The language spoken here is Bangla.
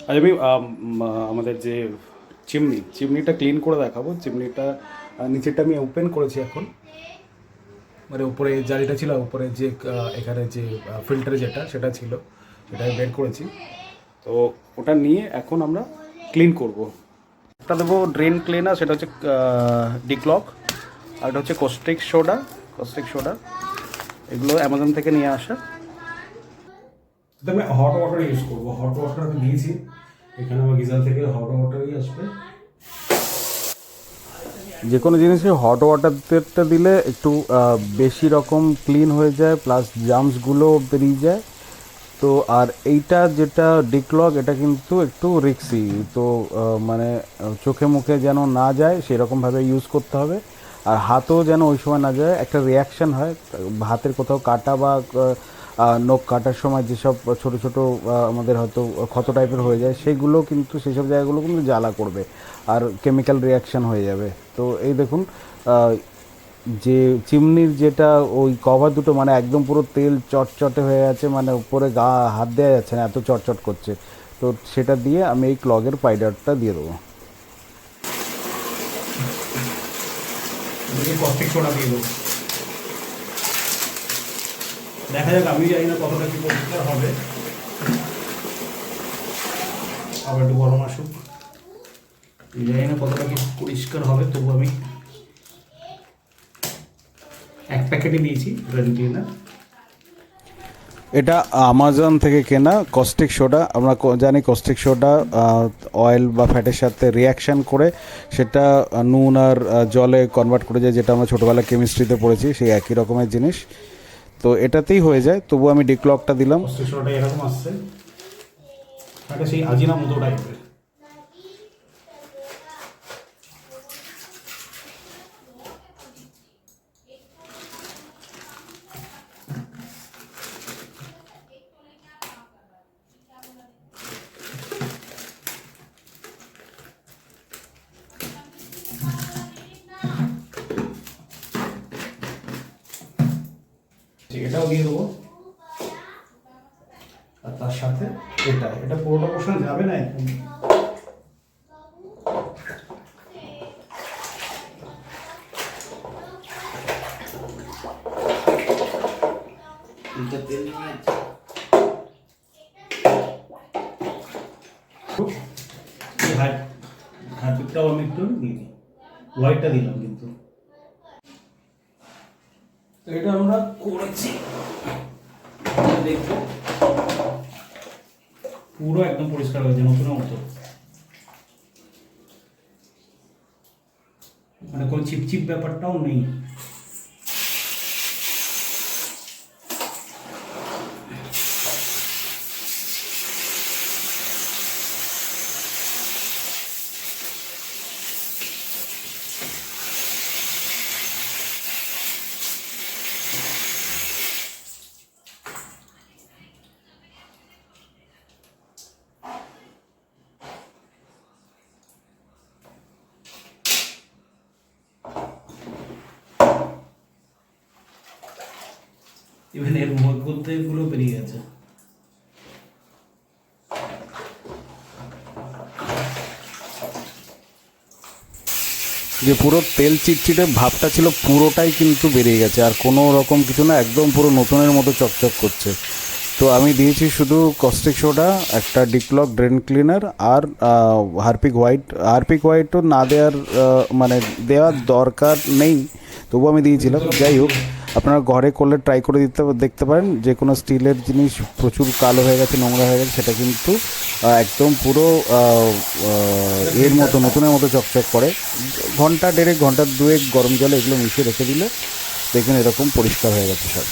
আজ আমি আমাদের যে চিমনিটা ক্লিন করে দেখাবো। চিমনিটা নিচেরটা আমি ওপেন করেছি এখন, মানে উপরে জালিটা ছিল, উপরে যে এখানে যে ফিল্টার যেটা সেটা ছিল সেটা আমি বের করেছি। তো ওটা নিয়ে এখন আমরা ক্লিন করব। ওটা দেবো ড্রেন ক্লিনার, সেটা হচ্ছে ডিক্লক, আর এটা হচ্ছে কস্টিক সোডা। এগুলো অ্যামাজন থেকে নিয়ে আসা। আমি হট ওয়াটার ইউজ করবো। হট ওয়াটার আমি দিয়েছি এখানে, আমার গিজার থেকে হট ওয়াটারই আসবে। যে কোনো জিনিসে হট ওয়াটারটা দিলে একটু বেশি রকম ক্লিন হয়ে যায়, প্লাস জার্মসগুলো বেরিয়ে যায়। তো আর এইটা যেটা ডিক্লক, এটা কিন্তু একটু রিক্সি, তো মানে চোখে মুখে যেন না যায় সেরকমভাবে ইউজ করতে হবে। আর হাতও যেন ওই সময় না যায়, একটা রিয়াকশান হয় হাতের কোথাও কাটা বা নখ কাটার সময় যেসব ছোটো ছোটো আমাদের হয়তো ক্ষত টাইপের হয়ে যায়, সেগুলো কিন্তু সেসব জায়গাগুলো কিন্তু জ্বালা করবে আর কেমিক্যাল রিয়াকশান হয়ে যাবে। তো এই দেখুন, যে চিমনির যেটা ওই কভার দুটো মানে একদম পুরো তেল চটচটে হয়ে গেছে, মানে উপরে হাত দেওয়া যাচ্ছে না, এত চটচট করছে। তো সেটা দিয়ে আমি এই ক্লগের পাইডারটা দিয়ে দেবো। কস্টিক সোডা দিয়ে দেবো। দেখা যাক, আমি জানি না কতটা কি পরিষ্কার হবে, আবার একটু গরম আসুক। জানি না কতটা কি পরিষ্কার হবে, তবু আমি এক প্যাকেটই দিয়েছি ড্রেন ক্লিনার। এটা আমাজন থেকে কেনা কস্টিক সোডা। আমরা জানি কস্টিক সোডা অয়েল বা ফ্যাটের সাথে রিয়াকশান করে সেটা নুন আর জলে কনভার্ট করে যায়, যেটা আমরা ছোটোবেলায় কেমিস্ট্রিতে পড়েছি, সেই একই রকমের জিনিস। তো এটাতেই হয়ে যায়, তবু আমি ডিক্লকটা দিলাম। কস্টিক সোডাটা এরকম আসছে, এটা সেই আজিনা মতো টাইপের। এটাও দিয়ে দেবো, আর তার সাথে এটা পুরোটা পোর্শন যাবে না এখন। হারপিকটাও আমি একটু দিয়ে দিই, হোয়াইটটা দিলাম কিন্তু। তো এটা আমরা করেছি, দেখবো পুরো একদম পরিষ্কার হয়েছে নতুনের মতো, মানে কোনো চিপচিপ ব্যাপারটাও নেই। ইভেন এর মধ্যেগুলো বেরিয়ে গেছে। যে পুরো তেল চিটচিটে ভাবটা ছিল পুরোটাই কিন্তু বেরিয়ে গেছে, আর কোনো রকম কিছু না, একদম পুরো নতুনের মতো চকচক করছে। তো আমি দিয়েছি শুধু কস্টিক সোডা, একটা ডিক্লক ড্রেন ক্লিনার, আর হারপিক হোয়াইটও না দেওয়ার মানে দেওয়ার দরকার নেই, তবু আমি দিয়েছিলাম। যাই হোক, আপনারা ঘরে করলে ট্রাই করে দেখতে পারেন। যে কোনো স্টিলের জিনিস প্রচুর কালো হয়ে গেছে, নোংরা হয়ে গেছে, সেটা কিন্তু একদম পুরো এর মতো নতুনের মতো চকচক করে। ঘন্টা দেড়েক, ঘন্টা দুয়েক গরম জলে এগুলো মিশিয়ে রেখে দিলে দেখবেন এরকম পরিষ্কার হয়ে গেছে সব।